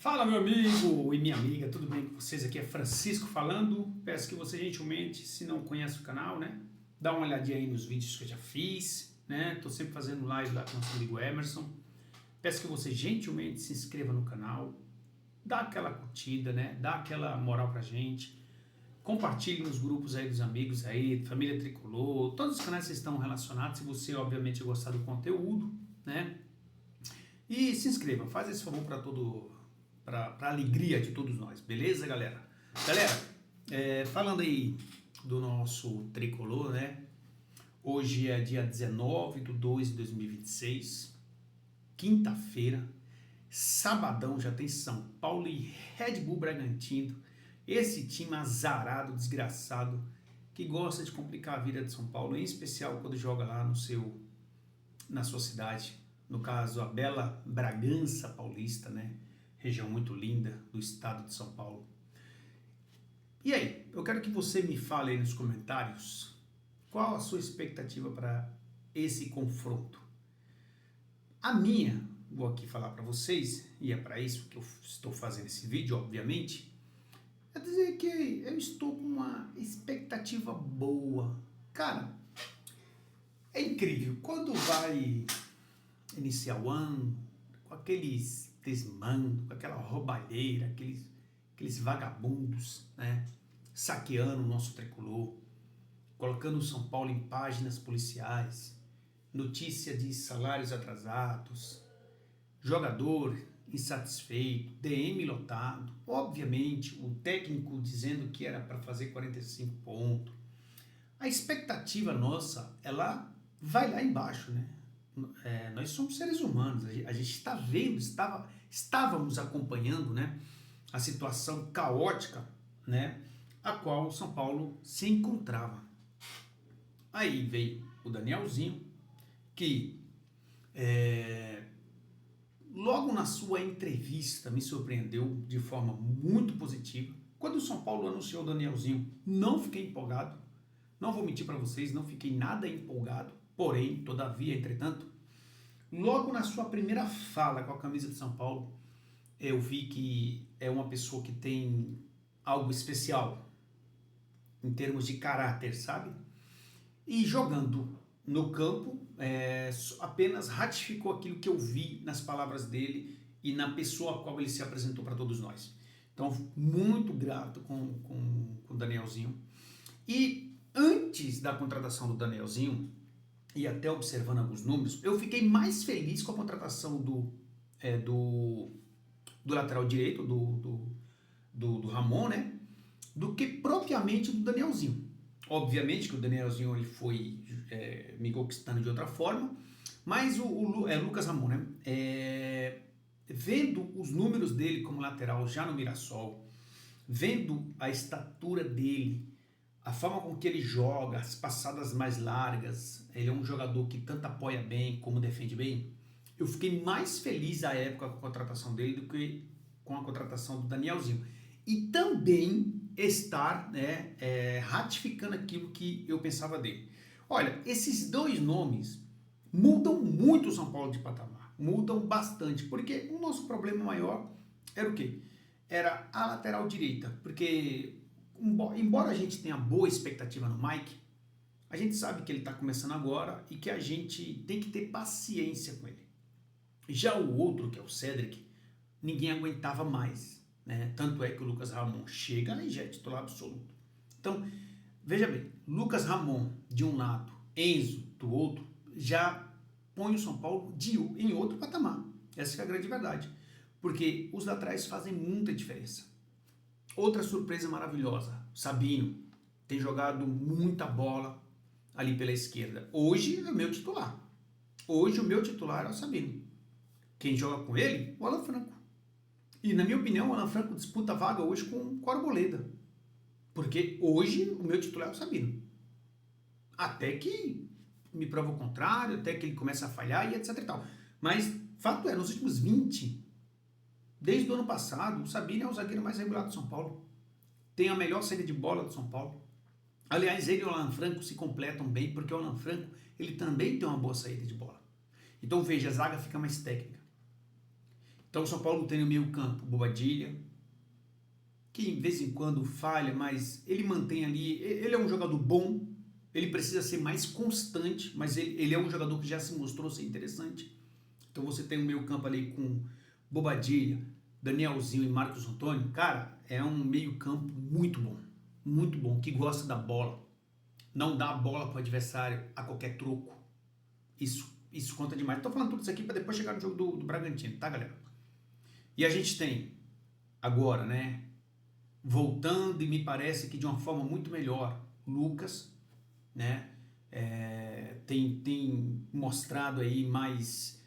Fala, meu amigo e minha amiga, tudo bem com vocês? Aqui é Francisco falando. Peço que você gentilmente, se não conhece o canal, né, dá uma olhadinha aí nos vídeos que eu já fiz, né? Tô sempre fazendo live lá com o nosso amigo Emerson. Peço que você gentilmente se inscreva no canal, dá aquela curtida, né? Dá aquela moral pra gente. Compartilhe nos grupos aí dos amigos aí, Família Tricolor, todos os canais que estão relacionados, se você obviamente gostar do conteúdo, né? E se inscreva, faz esse favor para alegria de todos nós, beleza, galera? Galera, falando aí do nosso tricolor, né? Hoje é dia 19 de 2 de 2026, quinta-feira, sabadão, já tem São Paulo e Red Bull Bragantino. Esse time azarado, desgraçado, que gosta de complicar a vida de São Paulo, em especial quando joga lá na sua cidade. No caso, a bela Bragança Paulista, né? Região muito linda do estado de São Paulo. E aí, eu quero que você me fale aí nos comentários qual a sua expectativa para esse confronto. A minha, vou aqui falar para vocês, e é para isso que eu estou fazendo esse vídeo, obviamente, é dizer que eu estou com uma expectativa boa. Cara, é incrível, quando vai iniciar o ano, com aqueles desmandos, com aquela roubalheira, aqueles vagabundos, né, saqueando o nosso tricolor, colocando o São Paulo em páginas policiais, notícia de salários atrasados, jogador insatisfeito, DM lotado, obviamente o técnico dizendo que era para fazer 45 pontos. A expectativa nossa, ela vai lá embaixo, né? Nós somos seres humanos, a gente está vendo, estávamos acompanhando, né, a situação caótica, né, a qual o São Paulo se encontrava. Aí veio o Danielzinho, que logo na sua entrevista me surpreendeu de forma muito positiva. Quando o São Paulo anunciou o Danielzinho, não fiquei empolgado, não vou mentir para vocês, não fiquei nada empolgado. Porém, todavia, entretanto, logo na sua primeira fala com a camisa de São Paulo, eu vi que é uma pessoa que tem algo especial em termos de caráter, sabe? E jogando no campo, apenas ratificou aquilo que eu vi nas palavras dele e na pessoa a qual ele se apresentou para todos nós. Então, muito grato com o Danielzinho. E antes da contratação do Danielzinho, e até observando alguns números, eu fiquei mais feliz com a contratação do lateral direito, do Ramon, né? Do que propriamente do Danielzinho. Obviamente que o Danielzinho ele foi me conquistando de outra forma, mas o Lucas Ramon, né? Vendo os números dele como lateral já no Mirassol, vendo a estatura dele, a forma com que ele joga, as passadas mais largas, ele é um jogador que tanto apoia bem como defende bem. Eu fiquei mais feliz à época com a contratação dele do que com a contratação do Danielzinho. E também estar, né, ratificando aquilo que eu pensava dele. Olha, esses dois nomes mudam muito o São Paulo de patamar, mudam bastante, porque o nosso problema maior era o quê? Era a lateral direita, porque embora a gente tenha boa expectativa no Mike, a gente sabe que ele está começando agora e que a gente tem que ter paciência com ele. Já o outro, que é o Cedric, ninguém aguentava mais, né? Tanto é que o Lucas Ramon chega e já é titular absoluto. Então, veja bem, Lucas Ramon de um lado, Enzo do outro, já põe o São Paulo em outro patamar. Essa é a grande verdade. Porque os laterais fazem muita diferença. Outra surpresa maravilhosa, Sabino tem jogado muita bola ali pela esquerda. Hoje é o meu titular. Hoje o meu titular é o Sabino. Quem joga com ele? O Alan Franco. E na minha opinião, o Alan Franco disputa a vaga hoje com o Arboleda. Porque hoje o meu titular é o Sabino. Até que me prova o contrário, até que ele começa a falhar e etc e tal. Mas fato é, nos últimos 20, desde o ano passado, o Sabino é o zagueiro mais regular do São Paulo. Tem a melhor saída de bola do São Paulo. Aliás, ele e o Alan Franco se completam bem, porque o Alan Franco ele também tem uma boa saída de bola. Então veja, a zaga fica mais técnica. Então o São Paulo tem no meio campo Bobadilla, que de vez em quando falha, mas ele mantém ali, ele é um jogador bom, ele precisa ser mais constante, mas ele é um jogador que já se mostrou ser interessante. Então você tem um meio campo ali com Bobadilla, Danielzinho e Marcos Antônio, cara, é um meio campo muito bom, que gosta da bola, não dá a bola para o adversário a qualquer troco. Isso conta demais. Estou falando tudo isso aqui para depois chegar no jogo do Bragantino, tá, galera? E a gente tem agora, né, voltando, e me parece que de uma forma muito melhor, Lucas, né, tem mostrado aí mais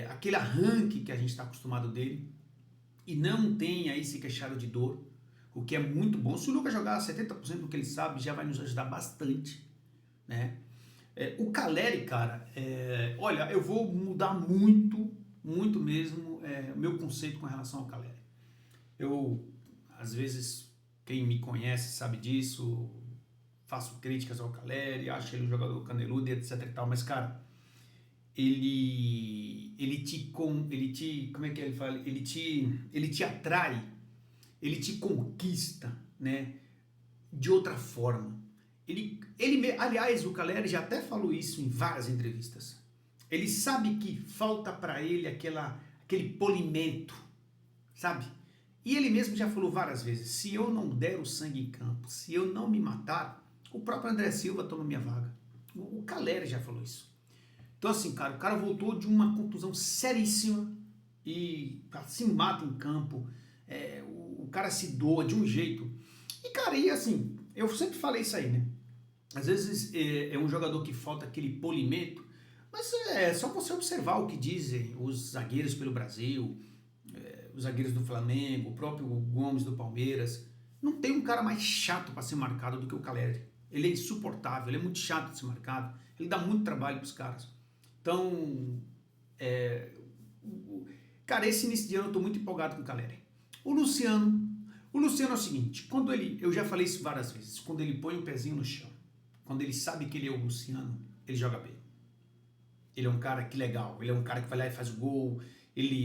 aquele arranque que a gente está acostumado dele, e não tem aí se queixado de dor, o que é muito bom. Se o Lucas jogar 70% do que ele sabe, já vai nos ajudar bastante, né? O Caleri, cara, olha, eu vou mudar muito mesmo o meu conceito com relação ao Caleri. Eu, às vezes, quem me conhece sabe disso, faço críticas ao Caleri, acho ele um jogador caneludo e etc e tal, mas, cara, como é que ele fala? Ele te atrai, ele te conquista, né, de outra forma. Aliás, o Caleri já até falou isso em várias entrevistas. Ele sabe que falta para ele aquele polimento, sabe? E ele mesmo já falou várias vezes, se eu não der o sangue em campo, se eu não me matar, o próprio André Silva toma minha vaga. O Caleri já falou isso. Então assim, cara, o cara voltou de uma contusão seríssima e se mata em campo, o cara se doa de um jeito. E cara, e assim, eu sempre falei isso aí, né? Às vezes é um jogador que falta aquele polimento, mas é só você observar o que dizem os zagueiros pelo Brasil, os zagueiros do Flamengo, o próprio Gomes do Palmeiras. Não tem um cara mais chato para ser marcado do que o Caleri. Ele é insuportável, ele é muito chato de ser marcado, ele dá muito trabalho para os caras. Então, cara, esse início de ano eu estou muito empolgado com o Caleri. O Luciano é o seguinte, eu já falei isso várias vezes, quando ele põe o pezinho no chão, quando ele sabe que ele é o Luciano, ele joga bem. Ele é um cara que legal, ele é um cara que vai lá e faz o gol,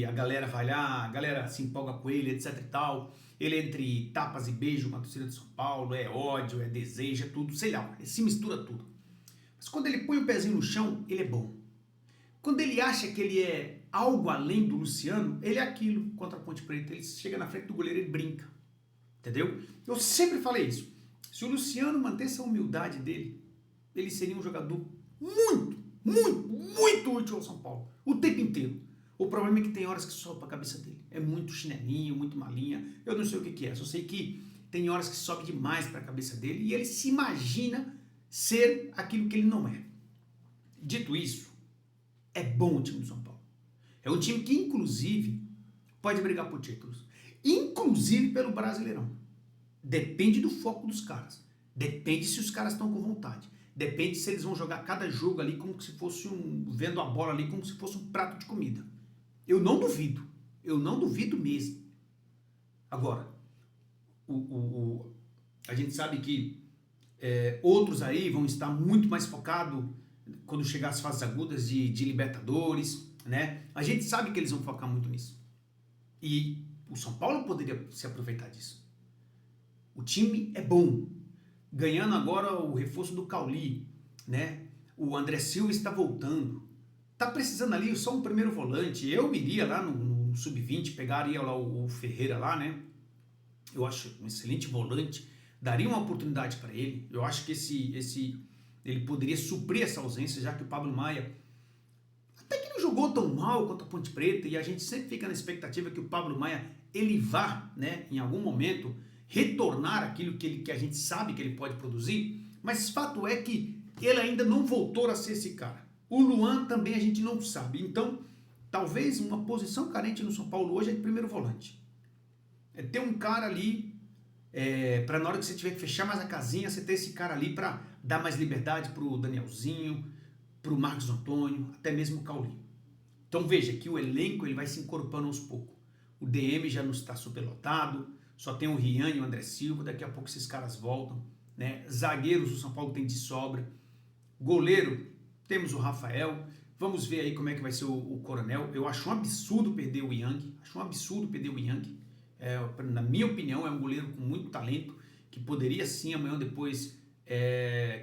a galera vai lá, a galera se empolga com ele, etc e tal. Ele entre tapas e beijos com a torcida de São Paulo, é ódio, é desejo, é tudo, sei lá, ele se mistura tudo. Mas quando ele põe o pezinho no chão, ele é bom. Quando ele acha que ele é algo além do Luciano, ele é aquilo contra a Ponte Preta. Ele chega na frente do goleiro e ele brinca. Entendeu? Eu sempre falei isso. Se o Luciano mantesse a humildade dele, ele seria um jogador muito útil ao São Paulo. O tempo inteiro. O problema é que tem horas que sobe para a cabeça dele. É muito chinelinho, muito malinha. Eu não sei o que é. Só sei que tem horas que sobe demais para a cabeça dele e ele se imagina ser aquilo que ele não é. Dito isso, é bom o time do São Paulo. É um time que, inclusive, pode brigar por títulos. Inclusive pelo Brasileirão. Depende do foco dos caras. Depende se os caras estão com vontade. Depende se eles vão jogar cada jogo ali como se fosse vendo a bola ali como se fosse um prato de comida. Eu não duvido mesmo. Agora, a gente sabe que outros aí vão estar muito mais focados quando chegar às fases agudas de Libertadores, né? A gente sabe que eles vão focar muito nisso. E o São Paulo poderia se aproveitar disso. O time é bom. Ganhando agora o reforço do Cauli, né? O André Silva está voltando. Tá precisando ali só um primeiro volante. Eu iria lá no Sub-20, pegaria lá o Ferreira lá, né? Eu acho um excelente volante. Daria uma oportunidade para ele. Eu acho que ele poderia suprir essa ausência, já que o Pablo Maia até que não jogou tão mal quanto a Ponte Preta, e a gente sempre fica na expectativa que o Pablo Maia ele vá, né, em algum momento, retornar aquilo que a gente sabe que ele pode produzir, mas fato é que ele ainda não voltou a ser esse cara. O Luan também a gente não sabe. Então, talvez uma posição carente no São Paulo hoje é de primeiro volante. É ter um cara ali, para na hora que você tiver que fechar mais a casinha, você ter esse cara ali para dar mais liberdade pro Danielzinho, pro Marcos Antônio, até mesmo o Cauli. Então veja que o elenco ele vai se incorporando aos poucos. O DM já não está superlotado, só tem o Rian e o André Silva, daqui a pouco esses caras voltam, né? Zagueiros o São Paulo tem de sobra. Goleiro, temos o Rafael, Vamos ver aí como é que vai ser o Coronel. Eu acho um absurdo perder o Yang. Acho um absurdo perder o Yang. Na minha opinião, é um goleiro com muito talento, que poderia sim, amanhã ou depois,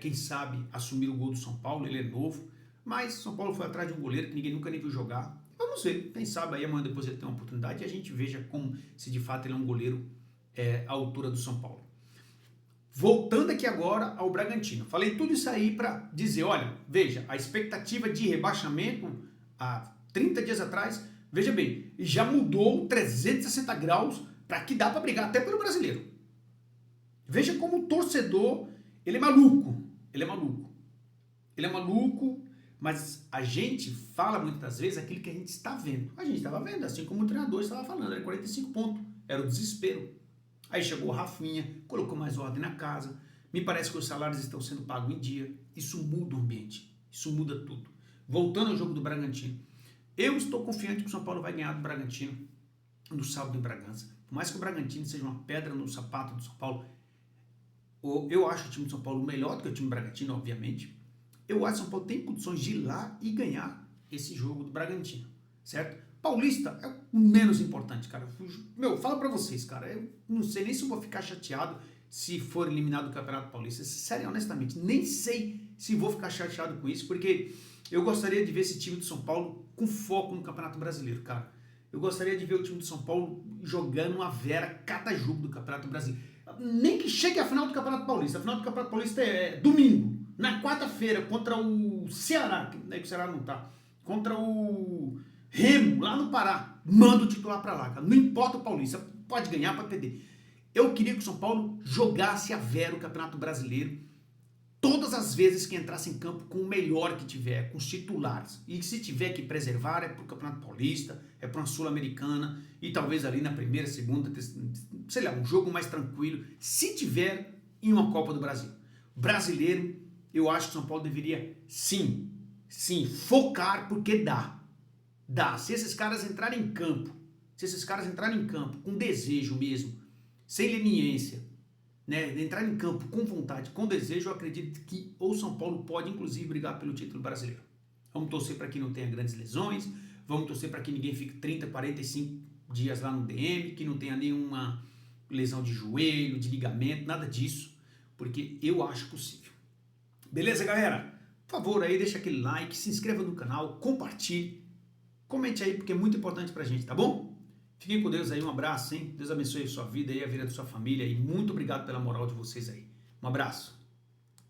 quem sabe, assumir o gol do São Paulo. Ele é novo. Mas São Paulo foi atrás de um goleiro que ninguém nunca nem viu jogar. Vamos ver. Quem sabe aí amanhã ou depois ele tem uma oportunidade e a gente veja como, se de fato ele é um goleiro à altura do São Paulo. Voltando aqui agora ao Bragantino. Falei tudo isso aí para dizer, olha, veja, a expectativa de rebaixamento há 30 dias atrás, veja bem, já mudou 360 graus para que dá para brigar até pelo brasileiro. Veja como o torcedor, ele é maluco, mas a gente fala muitas vezes aquilo que a gente está vendo. A gente estava vendo, assim como o treinador estava falando, era 45 pontos, era o desespero. Aí chegou o Rafinha, colocou mais ordem na casa. Me parece que os salários estão sendo pagos em dia. Isso muda o ambiente. Isso muda tudo. Voltando ao jogo do Bragantino. Eu estou confiante que o São Paulo vai ganhar do Bragantino no sábado em Bragança. Por mais que o Bragantino seja uma pedra no sapato do São Paulo, eu acho o time do São Paulo melhor do que o time do Bragantino, obviamente. Eu acho que o São Paulo tem condições de ir lá e ganhar esse jogo do Bragantino, certo? Paulista é o menos importante, cara. Meu, fala pra vocês, cara. Eu não sei nem se eu vou ficar chateado se for eliminado do Campeonato Paulista. Sério, honestamente, nem sei se vou ficar chateado com isso, porque eu gostaria de ver esse time do São Paulo com foco no Campeonato Brasileiro, cara. Eu gostaria de ver o time do São Paulo jogando uma vera cada jogo do Campeonato Brasileiro. Nem que chegue a final do Campeonato Paulista. A final do Campeonato Paulista é domingo, na quarta-feira, contra o Ceará, que o Ceará não tá, contra o Remo, lá no Pará. Manda o titular pra lá, cara. Não importa o Paulista, pode ganhar, pode perder. Eu queria que o São Paulo jogasse a vera o Campeonato Brasileiro todas as vezes que entrasse em campo com o melhor que tiver, com os titulares. E se tiver que preservar, é pro Campeonato Paulista, é para uma Sul-Americana, e talvez ali na primeira, segunda, sei lá, um jogo mais tranquilo, se tiver em uma Copa do Brasil. Brasileiro, eu acho que o São Paulo deveria, sim, focar, porque dá. Se esses caras entrarem em campo, com desejo mesmo, sem leniência, né, entrar em campo com vontade, com desejo, eu acredito que o São Paulo pode, inclusive, brigar pelo título brasileiro. Vamos torcer para que não tenha grandes lesões, vamos torcer para que ninguém fique 30, 45 dias lá no DM, que não tenha nenhuma lesão de joelho, de ligamento, nada disso, porque eu acho possível. Beleza, galera? Por favor, aí deixa aquele like, se inscreva no canal, compartilhe, comente aí, porque é muito importante pra gente, tá bom? Fiquem com Deus aí, um abraço, hein? Deus abençoe a sua vida e a vida da sua família e muito obrigado pela moral de vocês aí. Um abraço.